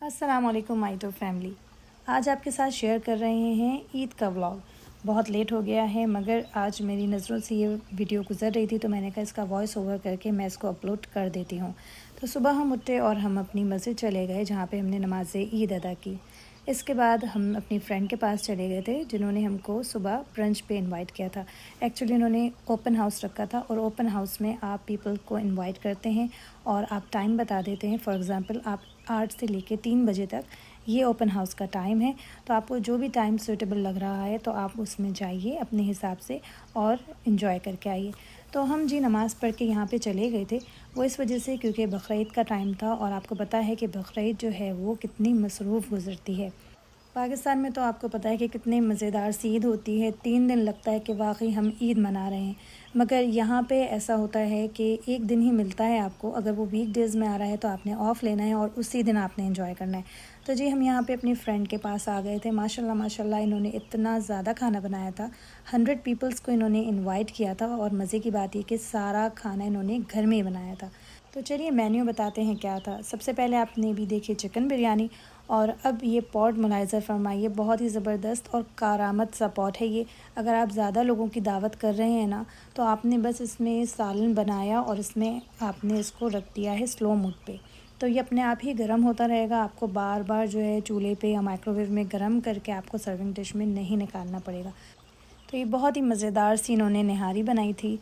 अस्सलाम वालेकुम माइटो फैमिली। आज आपके साथ शेयर कर रहे हैं ईद का व्लॉग। बहुत लेट हो गया है मगर आज मेरी नज़रों से ये वीडियो गुजर रही थी तो मैंने कहा इसका वॉइस ओवर करके मैं इसको अपलोड कर देती हूँ। तो सुबह हम उठे और हम अपनी मस्जिद चले गए जहाँ पे हमने नमाज ईद अदा की। इसके बाद हम अपनी फ्रेंड के पास चले गए थे जिन्होंने हमको सुबह ब्रंच पे इनवाइट किया था। एक्चुअली उन्होंने ओपन हाउस रखा था और ओपन हाउस में आप पीपल को इनवाइट करते हैं और आप टाइम बता देते हैं। फॉर एग्ज़ाम्पल आप 8 से लेके 3 बजे तक ये ओपन हाउस का टाइम है, तो आपको जो भी टाइम सूटेबल लग रहा है तो आप उसमें जाइए अपने हिसाब से और इन्जॉय करके आइए। तो हम जी नमाज़ पढ़ के यहाँ पे चले गए थे, वो इस वजह से क्योंकि बकरीद का टाइम था और आपको पता है कि बकरीद जो है वो कितनी मसरूफ़ गुज़रती है। पाकिस्तान में तो आपको पता है कि कितनी मज़ेदार सी ईद होती है। 3 दिन लगता है कि वाकई हम ईद मना रहे हैं, मगर यहाँ पे ऐसा होता है कि एक दिन ही मिलता है आपको। अगर वो वीकडेज़ में आ रहा है तो आपने ऑफ़ लेना है और उसी दिन आपने एंजॉय करना है। तो जी हम यहाँ पे अपनी फ्रेंड के पास आ गए थे। माशाल्लाह माशाल्लाह इन्होंने इतना ज़्यादा खाना बनाया था। 100 पीपल्स को इन्होंने इन्वाइट किया था और मज़े की बात ये कि सारा खाना इन्होंने घर में ही बनाया था। तो चलिए मेन्यू बताते हैं क्या था। सबसे पहले आपने भी देखी चिकन बिरयानी और अब ये पॉट मुलाहिज़ा फरमाइए, बहुत ही ज़बरदस्त और कारामत सा पॉट है ये। अगर आप ज़्यादा लोगों की दावत कर रहे हैं ना तो आपने बस इसमें सालन बनाया और इसमें आपने इसको रख दिया है स्लो मोड पे, तो ये अपने आप ही गर्म होता रहेगा। आपको बार बार जो है चूल्हे पे या माइक्रोवेव में गर्म करके आपको सर्विंग डिश में नहीं निकालना पड़ेगा। तो ये बहुत ही मज़ेदार सी इन्होंने निहारी बनाई थी।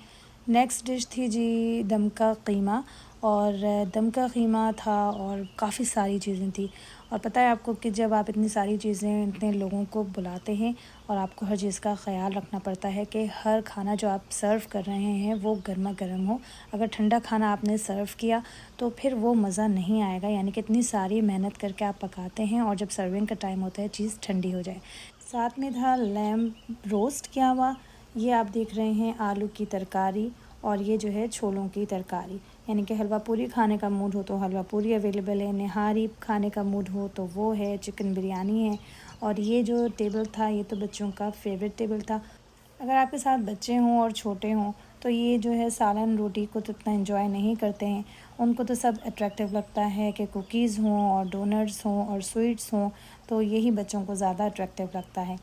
नेक्स्ट डिश थी जी दम का कीमा, और दम का कीमा था और काफ़ी सारी चीज़ें थी। और पता है आपको कि जब आप इतनी सारी चीज़ें इतने लोगों को बुलाते हैं और आपको हर चीज़ का ख़याल रखना पड़ता है कि हर खाना जो आप सर्व कर रहे हैं वो गर्मा गर्म हो। अगर ठंडा खाना आपने सर्व किया तो फिर वो मज़ा नहीं आएगा, यानी कि इतनी सारी मेहनत करके आप पकाते हैं और जब सर्विंग का टाइम होता है चीज़ ठंडी हो जाए। साथ में था लैम्ब रोस्ट किया हुआ, ये आप देख रहे हैं आलू की तरकारी, और ये जो है छोलों की तरकारी। यानी कि हलवा पूरी खाने का मूड हो तो हलवा पूरी अवेलेबल है, निहारी खाने का मूड हो तो वो है, चिकन बिरयानी है। और ये जो टेबल था ये तो बच्चों का फेवरेट टेबल था। अगर आपके साथ बच्चे हों और छोटे हों तो ये जो है सालन रोटी को तो इतना एंजॉय नहीं करते हैं। उनको तो सब अट्रैक्टिव लगता है कि कुकीज़ हों और डोनट्स हों और स्वीट्स हों, तो यही बच्चों को ज़्यादा अट्रैक्टिव लगता है।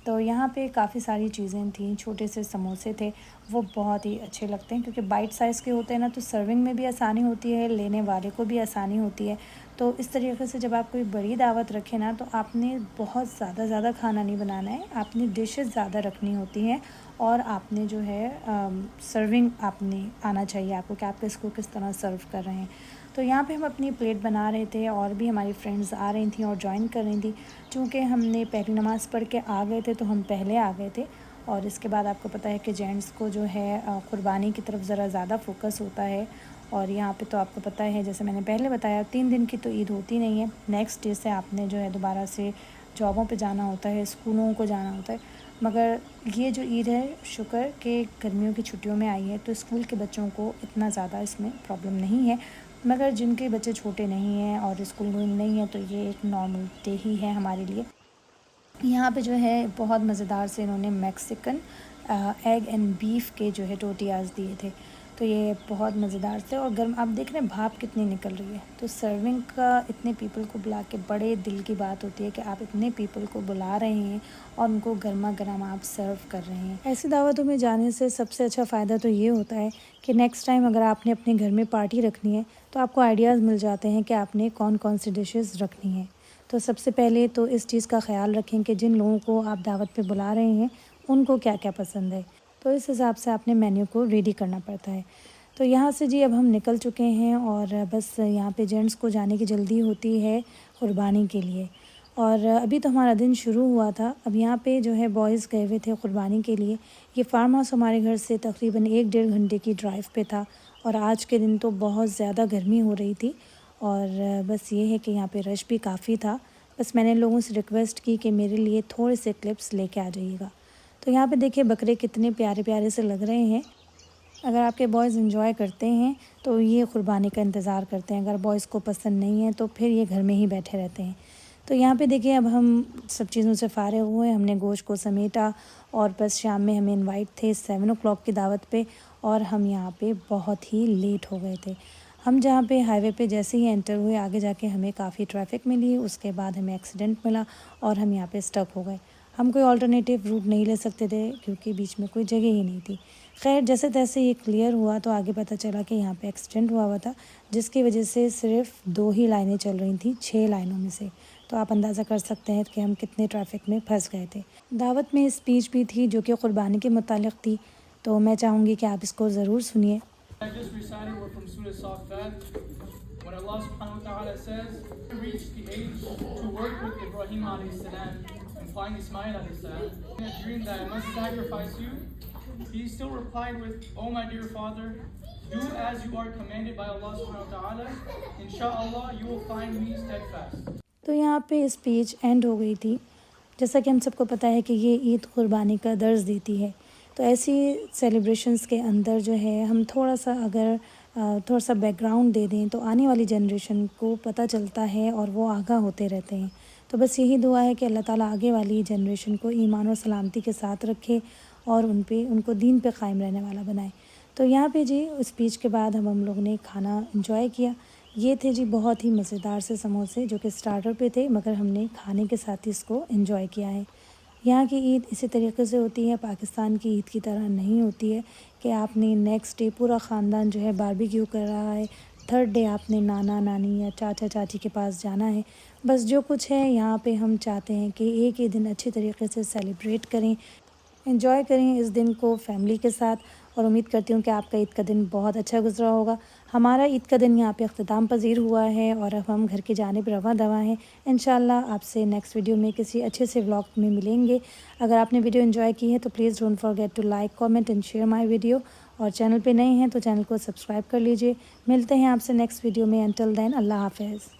तो यहाँ पे काफ़ी सारी चीज़ें थीं, छोटे से समोसे थे, वो बहुत ही अच्छे लगते हैं क्योंकि बाइट साइज़ के होते हैं ना, तो सर्विंग में भी आसानी होती है, लेने वाले को भी आसानी होती है। तो इस तरीके से जब आप कोई बड़ी दावत रखें ना तो आपने बहुत ज़्यादा खाना नहीं बनाना है, आपने डिशेस ज़्यादा रखनी होती हैं और आपने जो है सर्विंग आपने आना चाहिए आपको कि आप इसको किस तरह सर्व कर रहे हैं। तो यहाँ पे हम अपनी प्लेट बना रहे थे और भी हमारी फ्रेंड्स आ रही थी और जॉइन कर रही थी। चूँकि हमने पहली नमाज़ पढ़ के आ गए थे तो हम पहले आ गए थे। और इसके बाद आपको पता है कि जेंट्स को जो है क़ुरबानी की तरफ ज़रा ज़्यादा फोकस होता है। और यहाँ पे तो आपको पता है जैसे मैंने पहले बताया 3 दिन की तो ईद होती नहीं है। नेक्स्ट डे से आपने जो है दोबारा से जॉबों पे जाना होता है, स्कूलों को जाना होता है। मगर ये जो ईद है शुक्र कि गर्मियों की छुट्टियों में आई है तो स्कूल के बच्चों को इतना ज़्यादा इसमें प्रॉब्लम नहीं है। मगर जिनके बच्चे छोटे नहीं हैं और स्कूल गोइंग नहीं है तो ये एक नॉर्मल डे ही है हमारे लिए। यहाँ पे जो है बहुत मज़ेदार से इन्होंने मैक्सिकन एग एंड बीफ के जो है टोटियाज़ दिए थे, तो ये बहुत मज़ेदार थे और गर्म। आप देख रहे हैं भाप कितनी निकल रही है। तो सर्विंग का इतने पीपल को बुला के बड़े दिल की बात होती है कि आप इतने पीपल को बुला रहे हैं और उनको गर्मा गर्म आप सर्व कर रहे हैं। ऐसी दावतों में जाने से सबसे अच्छा फ़ायदा तो ये होता है कि नेक्स्ट टाइम अगर आपने अपने घर में पार्टी रखनी है तो आपको आइडियाज़ मिल जाते हैं कि आपने कौन कौन सी डिशेज़ रखनी है। तो सबसे पहले तो इस चीज़ का ख़याल रखें कि जिन लोगों को आप दावत पे बुला रहे हैं उनको क्या क्या पसंद है, तो इस हिसाब से आपने मेन्यू को रेडी करना पड़ता है। तो यहाँ से जी अब हम निकल चुके हैं और बस यहाँ पे जेंट्स को जाने की जल्दी होती है क़ुरबानी के लिए। और अभी तो हमारा दिन शुरू हुआ था। अब यहाँ पे जो है बॉयज़ गए हुए थे क़ुरबानी के लिए। ये फार्म हाउस हमारे घर से तकरीबन 1 डेढ़ घंटे की ड्राइव पे था और आज के दिन तो बहुत ज़्यादा गर्मी हो रही थी और बस ये है कि यहाँ पे रश भी काफ़ी था। बस मैंने लोगों से रिक्वेस्ट की कि मेरे लिए थोड़े से क्लिप्स लेके आ जाइएगा। तो यहाँ पे देखिए बकरे कितने प्यारे प्यारे से लग रहे हैं। अगर आपके बॉयज़ एंजॉय करते हैं तो ये क़ुरबानी का इंतज़ार करते हैं, अगर बॉयज़ को पसंद नहीं है तो फिर ये घर में ही बैठे रहते हैं। तो यहाँ पे देखिए अब हम सब चीज़ों से फ़ारिग हुए, हमने गोश्त को समेटा और बस शाम में हमें इनवाइट थे 7 o'clock की दावत पे और हम यहाँ पे बहुत ही लेट हो गए थे। हम जहाँ पे हाईवे पे जैसे ही एंटर हुए आगे जाके हमें काफ़ी ट्रैफिक मिली, उसके बाद हमें एक्सीडेंट मिला और हम यहाँ पे स्टक हो गए। हम कोई ऑल्टरनेटिव रूट नहीं ले सकते थे क्योंकि बीच में कोई जगह ही नहीं थी। खैर जैसे तैसे ये क्लियर हुआ तो आगे पता चला कि यहाँ पे एक्सीडेंट हुआ था, जिसकी वजह से सिर्फ 2 ही लाइनें चल रही थी 6 लाइनों में से। तो आप अंदाज़ा कर सकते हैं कि हम कितने ट्रैफिक में फंस गए थे। दावत में स्पीच भी थी जो कि कुर्बानी के मुतालिक थी, तो मैं चाहूँगी कि आप इसको ज़रूर सुनिए। I just recited were from Surah Safat, when Allah subhanahu wa ta'ala says, "I reached the age to work with Ibrahim alayhi salam and find Ismail alayhi salam. In a dream that I must sacrifice you." He still replied with, "Oh my dear father, do as you are commanded by Allah subhanahu wa ta'ala. Inshallah, you will find me steadfast." तो यहाँ पे speech and हो गई थी। जैसा कि हम सबको पता है कि ये ईद कुर्बानी का दर्ज देती है, तो ऐसी सेलिब्रेशंस के अंदर जो है हम थोड़ा सा अगर थोड़ा सा बैकग्राउंड दे दें तो आने वाली जनरेशन को पता चलता है और वो आगाह होते रहते हैं। तो बस यही दुआ है कि अल्लाह ताला आगे वाली जनरेशन को ईमान और सलामती के साथ रखे और उनको दीन पे कायम रहने वाला बनाए। तो यहाँ पे जी स्पीच के बाद हम लोग ने खाना एंजॉय किया। ये थे जी बहुत ही मज़ेदार से समोसे जो कि स्टार्टर पे थे, मगर हमने खाने के साथ ही इसको एंजॉय किया है। यहाँ की ईद इसी तरीके से होती है, पाकिस्तान की ईद की तरह नहीं होती है कि आपने नेक्स्ट डे पूरा ख़ानदान जो है बारबेक्यू कर रहा है, थर्ड डे आपने नाना नानी या चाचा चाची के पास जाना है। बस जो कुछ है यहाँ पे हम चाहते हैं कि एक ही दिन अच्छी तरीके से सेलिब्रेट करें, एंजॉय करें इस दिन को फैमिली के साथ, और उम्मीद करती हूँ कि आपका ईद का दिन बहुत अच्छा गुजरा होगा। हमारा ईद का दिन यहाँ पे अख्तिताम पज़ीर हुआ है और अब हम घर की जानिब रवा दवा हैं। इंशाल्लाह आपसे नेक्स्ट वीडियो में किसी अच्छे से व्लॉग में मिलेंगे। अगर आपने वीडियो एंजॉय की है तो please don't forget to like, comment and share my video, और चैनल पे नए हैं तो चैनल को सब्सक्राइब कर लीजिए। मिलते हैं आपसे नेक्स्ट वीडियो में। अंटिल देन अल्लाह हाफ़िज़।